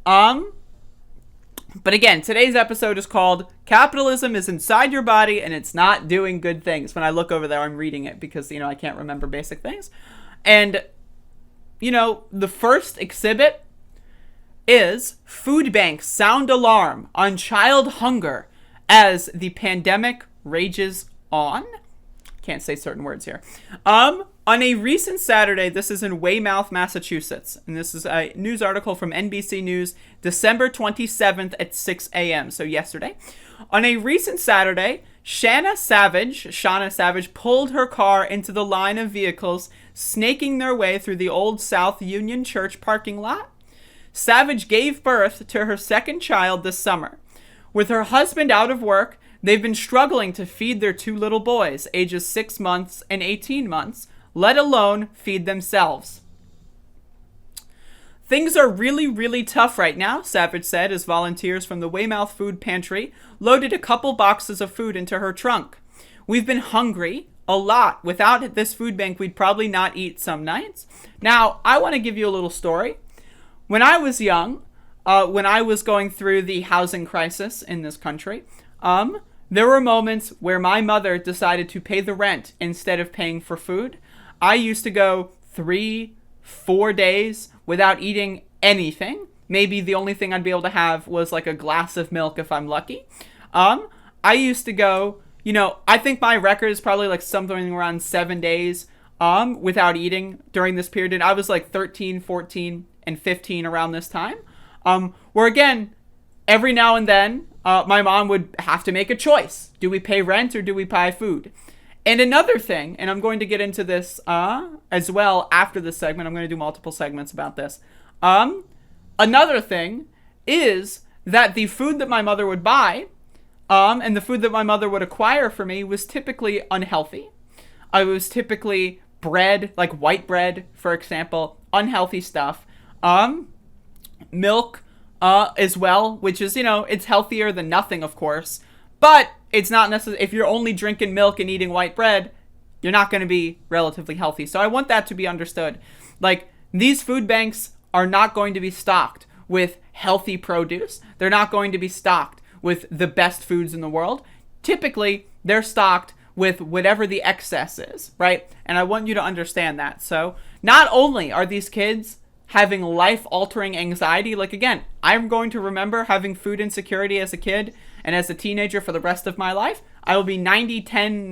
Um, but again, today's episode is called Capitalism is Inside Your Body and It's Not Doing Good Things. When I look over there, I'm reading it because, I can't remember basic things. And, the first exhibit is Food Banks Sound Alarm on Child Hunger as the pandemic rages on. Can't say certain words here. On a recent Saturday, this is in Weymouth, Massachusetts, and this is a news article from NBC News, December 27th at 6 a.m., so yesterday. On a recent Saturday, Shauna Savage pulled her car into the line of vehicles snaking their way through the Old South Union Church parking lot. Savage gave birth to her second child this summer. With her husband out of work, they've been struggling to feed their two little boys, ages 6 months and 18 months, let alone feed themselves. Things are really, really tough right now, Savage said as volunteers from the Weymouth Food Pantry loaded a couple boxes of food into her trunk. We've been hungry a lot. Without this food bank, we'd probably not eat some nights. Now, I want to give you a little story. When I was young, when I was going through the housing crisis in this country, there were moments where my mother decided to pay the rent instead of paying for food. I used to go 3-4 days without eating anything. Maybe the only thing I'd be able to have was like a glass of milk if I'm lucky. I used to go, I think my record is probably like something around 7 days without eating during this period. And I was like 13, 14, and 15 around this time. Where again, every now and then, my mom would have to make a choice. Do we pay rent or do we buy food? And another thing, and I'm going to get into this as well after this segment. I'm going to do multiple segments about this. Another thing is that the food that my mother would buy and the food that my mother would acquire for me was typically unhealthy. It was typically bread, like white bread, for example, unhealthy stuff. Milk as well, which is, it's healthier than nothing, of course. But it's not necessary. If you're only drinking milk and eating white bread, you're not going to be relatively healthy. So I want that to be understood. Like, these food banks are not going to be stocked with healthy produce. They're not going to be stocked with the best foods in the world. Typically, they're stocked with whatever the excess is, right? And I want you to understand that. So not only are these kids having life-altering anxiety, like, again, I'm going to remember having food insecurity as a kid and as a teenager for the rest of my life. I will be 95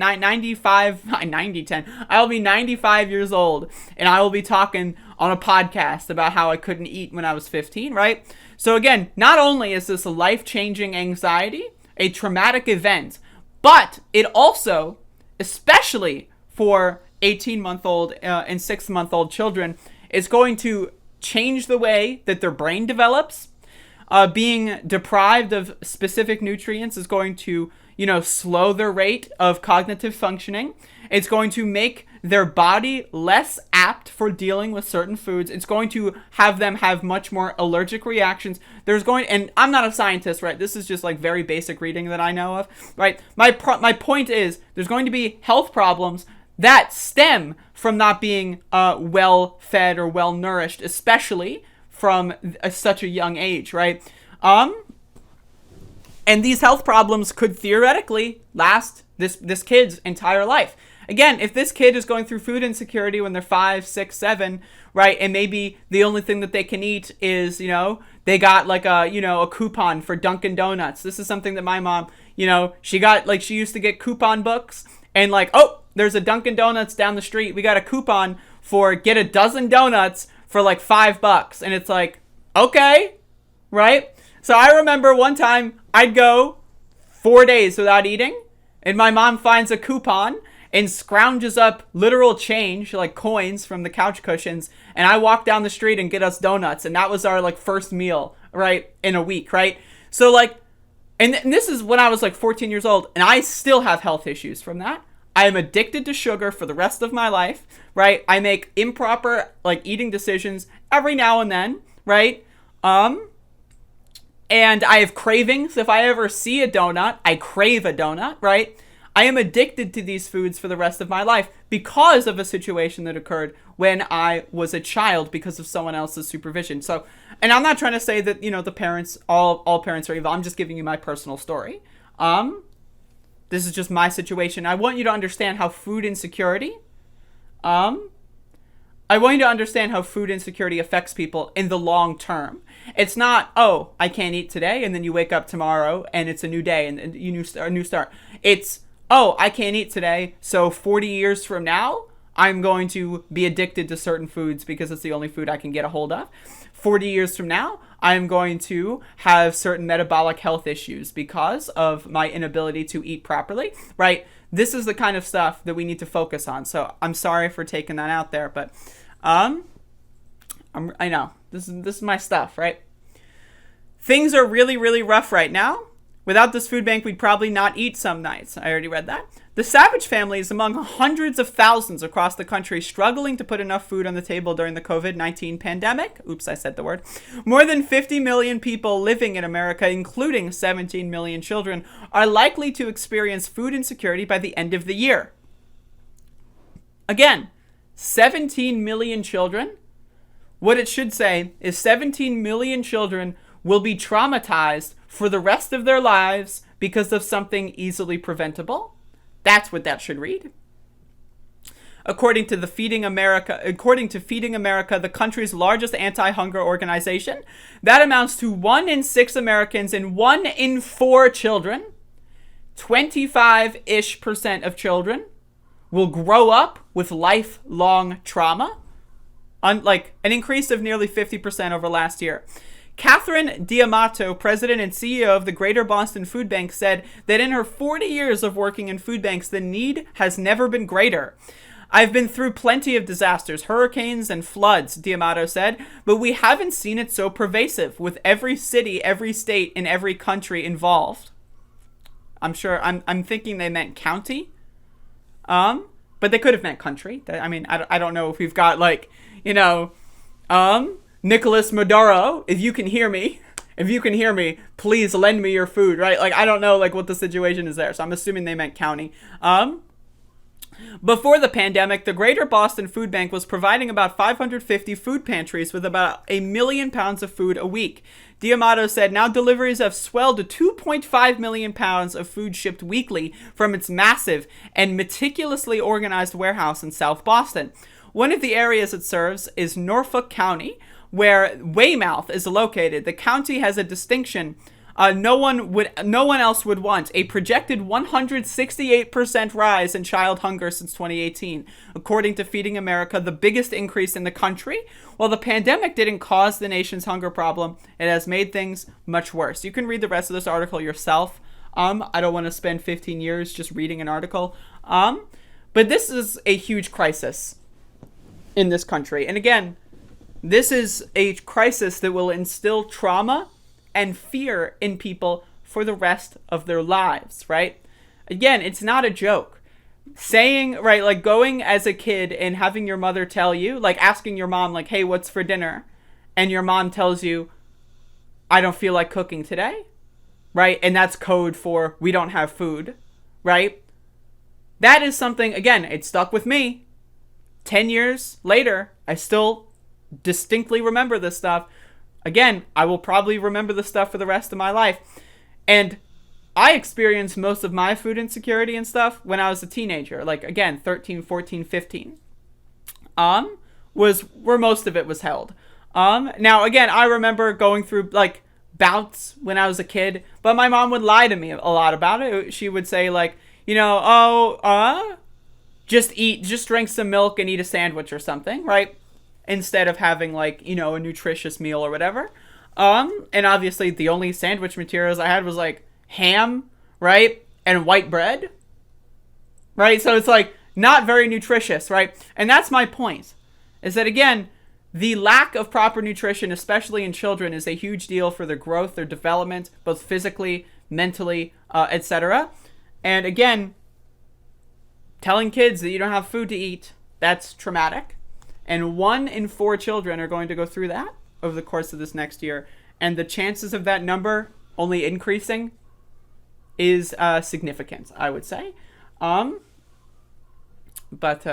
years old, and I will be talking on a podcast about how I couldn't eat when I was 15, right? So again, not only is this a life-changing anxiety, a traumatic event, but it also, especially for 18-month-old and 6-month-old children, is going to change the way that their brain develops. Being deprived of specific nutrients is going to, slow their rate of cognitive functioning. It's going to make their body less apt for dealing with certain foods. It's going to have them have much more allergic reactions. And I'm not a scientist, right? This is just like very basic reading that I know of, right? My point is there's going to be health problems that stem from not being well fed or well nourished, especially from such a young age, right? And these health problems could theoretically last this kid's entire life. Again, if this kid is going through food insecurity when they're 5, 6, 7, right, and maybe the only thing that they can eat is, they got like a coupon for Dunkin' Donuts. This is something that my mom, she got, she used to get coupon books and there's a Dunkin' Donuts down the street. We got a coupon for get a dozen donuts for like $5. And it's like, okay, right? So I remember one time I'd go 4 days without eating, and my mom finds a coupon and scrounges up literal change, like coins from the couch cushions, and I walk down the street and get us donuts, and that was our first meal, right, in a week, right? So and this is when I was 14 years old, and I still have health issues from that. I am addicted to sugar for the rest of my life, right? I make improper eating decisions every now and then, right? And I have cravings. If I ever see a donut, I crave a donut, right? I am addicted to these foods for the rest of my life because of a situation that occurred when I was a child because of someone else's supervision. So, and I'm not trying to say that, the parents, all parents are evil. I'm just giving you my personal story. This is just my situation. I want you to understand how food insecurity, affects people in the long term. It's not, oh, I can't eat today, and then you wake up tomorrow and it's a new day and a new start. It's, oh, I can't eat today, so 40 years from now, I'm going to be addicted to certain foods because it's the only food I can get a hold of. 40 years from now, I'm going to have certain metabolic health issues because of my inability to eat properly, right? This is the kind of stuff that we need to focus on. So I'm sorry for taking that out there, but I know this is my stuff, right? Things are really, really rough right now. Without this food bank, we'd probably not eat some nights. I already read that. The Savage family is among hundreds of thousands across the country struggling to put enough food on the table during the COVID-19 pandemic. Oops, I said the word. More than 50 million people living in America, including 17 million children, are likely to experience food insecurity by the end of the year. Again, 17 million children. What it should say is 17 million children will be traumatized for the rest of their lives because of something easily preventable. That's what that should read. According to Feeding America, the country's largest anti-hunger organization, that amounts to 1 in 6 Americans and 1 in 4 children, 25-ish% of children, will grow up with lifelong trauma, like an increase of nearly 50% over last year. Catherine D'Amato, president and CEO of the Greater Boston Food Bank, said that in her 40 years of working in food banks, the need has never been greater. I've been through plenty of disasters, hurricanes and floods, D'Amato said, but we haven't seen it so pervasive with every city, every state, and every country involved. I'm thinking they meant county. But they could have meant country. I mean, I don't know if we've got Nicolas Maduro, if you can hear me, please lend me your food, right? Like, I don't know, what the situation is there. So I'm assuming they meant county. Before the pandemic, the Greater Boston Food Bank was providing about 550 food pantries with about 1 million pounds of food a week. D'Amato said now deliveries have swelled to 2.5 million pounds of food shipped weekly from its massive and meticulously organized warehouse in South Boston. One of the areas it serves is Norfolk County, where Weymouth is located. The county has a distinction no one else would want: a projected 168% rise in child hunger since 2018, according to Feeding America, the biggest increase in the country. While the pandemic didn't cause the nation's hunger problem, it has made things much worse. You can read the rest of this article yourself. I don't want to spend 15 years just reading an article. But this is a huge crisis in this country. And again, this is a crisis that will instill trauma and fear in people for the rest of their lives, right? Again, it's not a joke. Saying, right, like going as a kid and having your mother tell you, like asking your mom, like, hey, what's for dinner? And your mom tells you, I don't feel like cooking today, right? And that's code for we don't have food, right? That is something, again, it stuck with me. 10 years later, I still distinctly remember this stuff. Again, I will probably remember this stuff for the rest of my life. And I experienced most of my food insecurity and stuff when I was a teenager. Like, again, 13, 14, 15. Was where most of it was held. Now, again, I remember going through, like, bouts when I was a kid. But my mom would lie to me a lot about it. She would say, like, just drink some milk and eat a sandwich or something, right? Instead of having, like, a nutritious meal or whatever. And obviously the only sandwich materials I had was, like, ham, right? And white bread, right? So it's, like, not very nutritious, right? And that's my point, is that, again, the lack of proper nutrition, especially in children, is a huge deal for their growth, their development, both physically, mentally, etc. And again, telling kids that you don't have food to eat, that's traumatic. And 1 in 4 children are going to go through that over the course of this next year. And the chances of that number only increasing is significant, I would say. Um, but,